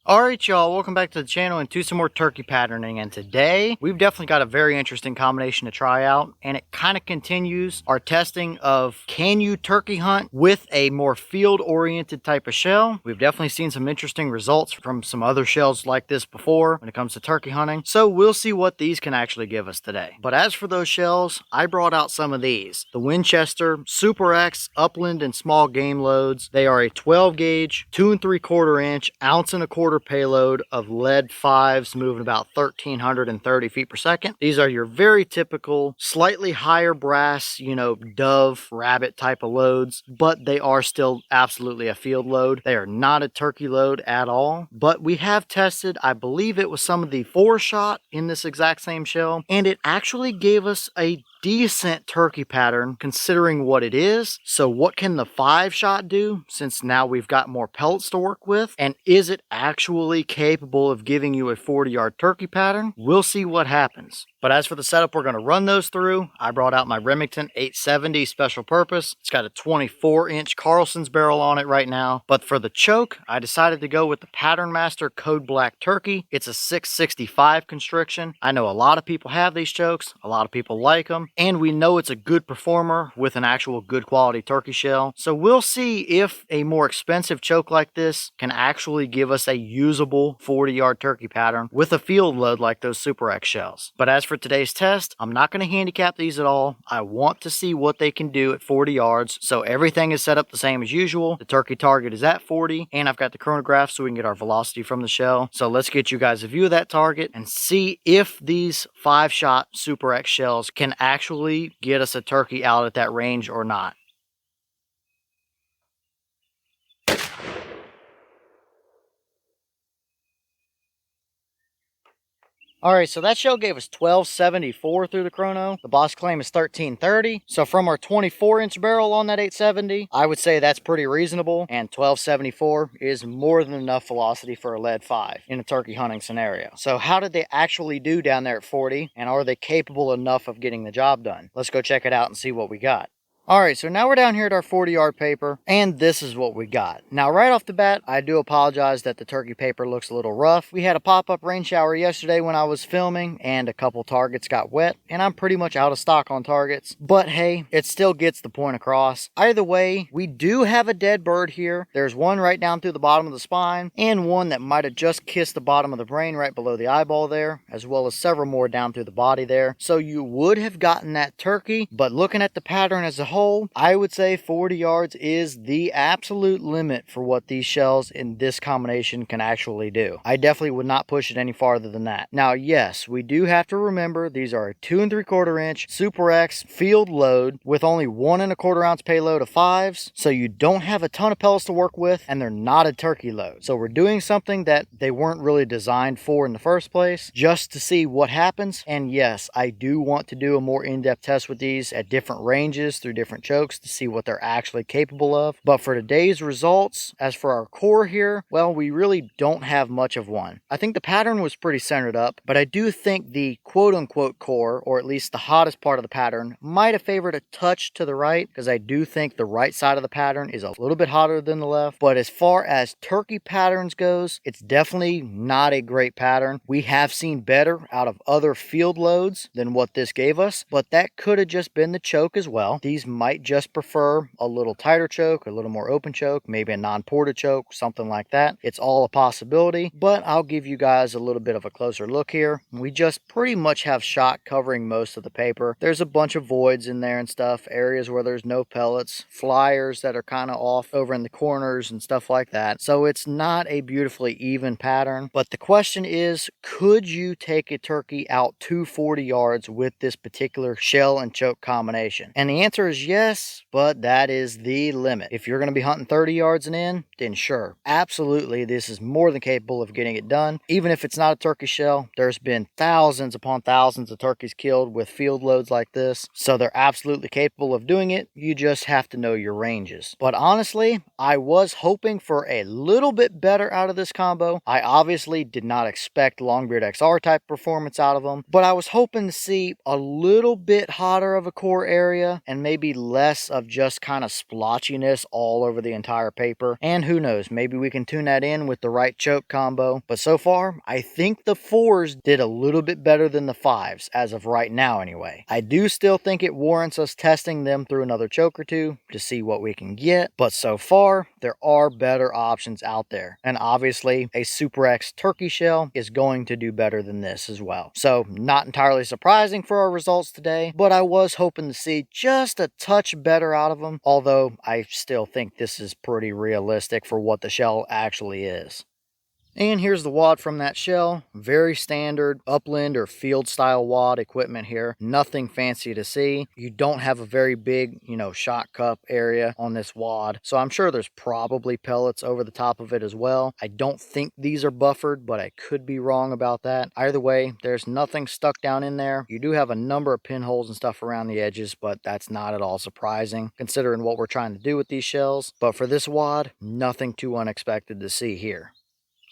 Alright y'all, welcome back to the channel and to some more turkey patterning, and today we've definitely got a very interesting combination to try out, and it kind of continues our testing of can you turkey hunt with a more field oriented type of shell. We've definitely seen some interesting results from some other shells like this before when it comes to turkey hunting, so we'll see what these can actually give us today. But as for those shells, I brought out some of these. The Winchester Super X Upland and small game loads. They are a 12 gauge, 2 3/4 inch, ounce and a quarter payload of lead 5s moving about 1,330 feet per second. These are your very typical, slightly higher brass, dove, rabbit type of loads, but they are still absolutely a field load. They are not a turkey load at all, but we have tested, I believe it was some of the 4-shot in this exact same shell, and it actually gave us a decent turkey pattern considering what it is. So what can the 5-shot do, since now we've got more pellets to work with, and is it actually capable of giving you a 40-yard turkey pattern? We'll see what happens. But as for the setup, we're going to run those through. I brought out my Remington 870 special purpose. It's got a 24-inch Carlson's barrel on it right now. But for the choke, I decided to go with the Patternmaster Code Black Turkey. It's a 665 constriction. I know a lot of people have these chokes. A lot of people like them. And we know it's a good performer with an actual good quality turkey shell. So we'll see if a more expensive choke like this can actually give us a usable 40-yard turkey pattern with a field load like those Super X shells. But as for today's test, I'm not going to handicap these at all. I want to see what they can do at 40 yards. So everything is set up the same as usual. The turkey target is at 40, and I've got the chronograph so we can get our velocity from the shell. So let's get you guys a view of that target and see if these 5-shot Super X shells can actually get us a turkey out at that range or not. Alright, so that shell gave us 1274 through the chrono. The boss claim is 1330. So from our 24-inch barrel on that 870, I would say that's pretty reasonable. And 1274 is more than enough velocity for a lead 5 in a turkey hunting scenario. So how did they actually do down there at 40? And are they capable enough of getting the job done? Let's go check it out and see what we got. Alright, so now we're down here at our 40-yard paper, and this is what we got. Now, right off the bat, I do apologize that the turkey paper looks a little rough. We had a pop-up rain shower yesterday when I was filming, and a couple targets got wet, and I'm pretty much out of stock on targets. But hey, it still gets the point across. Either way, we do have a dead bird here. There's one right down through the bottom of the spine, and one that might have just kissed the bottom of the brain right below the eyeball there, as well as several more down through the body there. So you would have gotten that turkey, but looking at the pattern as a whole, I would say 40 yards is the absolute limit for what these shells in this combination can actually do. I definitely would not push it any farther than that. Now, yes, we do have to remember these are a 2 3/4 inch Super X field load with only 1 1/4 ounce payload of 5s, so you don't have a ton of pellets to work with, and they're not a turkey load. So we're doing something that they weren't really designed for in the first place, just to see what happens. And yes, I do want to do a more in-depth test with these at different ranges through different chokes to see what they're actually capable of. But for today's results, as for our core here, well, we really don't have much of one. I think the pattern was pretty centered up, but I do think the quote-unquote core, or at least the hottest part of the pattern, might have favored a touch to the right, because I do think the right side of the pattern is a little bit hotter than the left. But as far as turkey patterns goes, it's definitely not a great pattern. We have seen better out of other field loads than what this gave us, but that could have just been the choke as well. These might just prefer a little tighter choke, a little more open choke, maybe a non-ported choke, something like that. It's all a possibility, but I'll give you guys a little bit of a closer look here. We just pretty much have shot covering most of the paper. There's a bunch of voids in there and stuff, areas where there's no pellets, flyers that are kind of off over in the corners and stuff like that. So it's not a beautifully even pattern, but the question is, could you take a turkey out to 40 yards with this particular shell and choke combination? And the answer is yes, but that is the limit. If you're going to be hunting 30 yards and in, then sure, absolutely, this is more than capable of getting it done. Even if it's not a turkey shell, there's been thousands upon thousands of turkeys killed with field loads like this, so they're absolutely capable of doing it. You just have to know your ranges. But honestly, I was hoping for a little bit better out of this combo. I obviously did not expect Longbeard XR type performance out of them, but I was hoping to see a little bit hotter of a core area and maybe maybe less of just kind of splotchiness all over the entire paper. And who knows, maybe we can tune that in with the right choke combo. But so far, I think the 4s did a little bit better than the 5s, as of right now anyway. I do still think it warrants us testing them through another choke or two to see what we can get, but so far, there are better options out there. And obviously, a Super X turkey shell is going to do better than this as well. So, not entirely surprising for our results today, but I was hoping to see just a touch better out of them, although I still think this is pretty realistic for what the shell actually is. And here's the wad from that shell. Very standard upland or field style wad equipment here. Nothing fancy to see. You don't have a very big, shot cup area on this wad. So I'm sure there's probably pellets over the top of it as well. I don't think these are buffered, but I could be wrong about that. Either way, there's nothing stuck down in there. You do have a number of pinholes and stuff around the edges, but that's not at all surprising considering what we're trying to do with these shells. But for this wad, nothing too unexpected to see here.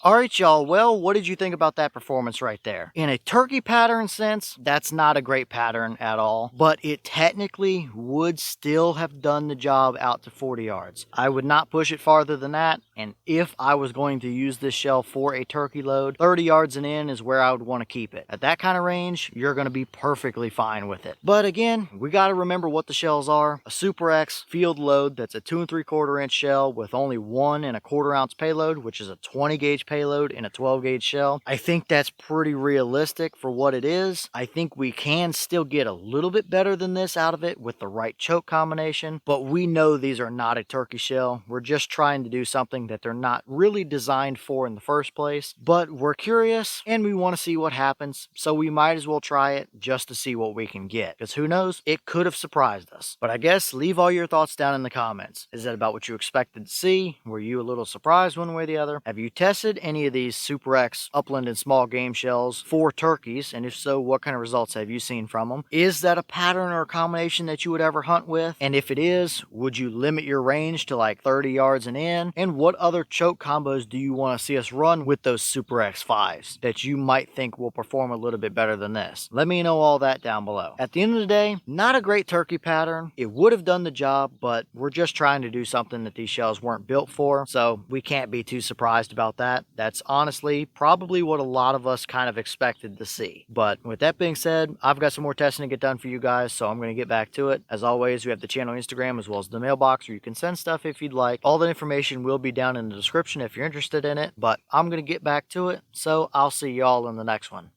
Alright y'all, well, what did you think about that performance right there? In a turkey pattern sense, that's not a great pattern at all, but it technically would still have done the job out to 40 yards. I would not push it farther than that, and if I was going to use this shell for a turkey load, 30 yards and in is where I would want to keep it. At that kind of range, you're going to be perfectly fine with it. But again, we got to remember what the shells are. A Super X field load that's a 2 3/4 inch shell with only 1 1/4 ounce payload, which is a 20 gauge payload in a 12 gauge shell. I think that's pretty realistic for what it is. I think we can still get a little bit better than this out of it with the right choke combination, but we know these are not a turkey shell. We're just trying to do something that they're not really designed for in the first place, but we're curious and we want to see what happens, so we might as well try it just to see what we can get, because who knows, it could have surprised us. But I guess leave all your thoughts down in the comments. Is that about what you expected to see? Were you a little surprised one way or the other? Have you tested any of these Super X upland and small game shells for turkeys, and if so, what kind of results have you seen from them? Is that a pattern or a combination that you would ever hunt with? And if it is, would you limit your range to like 30 yards and in? And what other choke combos do you want to see us run with those Super X 5s that you might think will perform a little bit better than this? Let me know all that down below. At the end of the day, not a great turkey pattern. It would have done the job, but we're just trying to do something that these shells weren't built for, so we can't be too surprised about that. That's honestly probably what a lot of us kind of expected to see. But with that being said, I've got some more testing to get done for you guys, so I'm going to get back to it. As always, we have the channel Instagram as well as the mailbox where you can send stuff if you'd like. All the information will be down in the description if you're interested in it, but I'm going to get back to it, so I'll see y'all in the next one.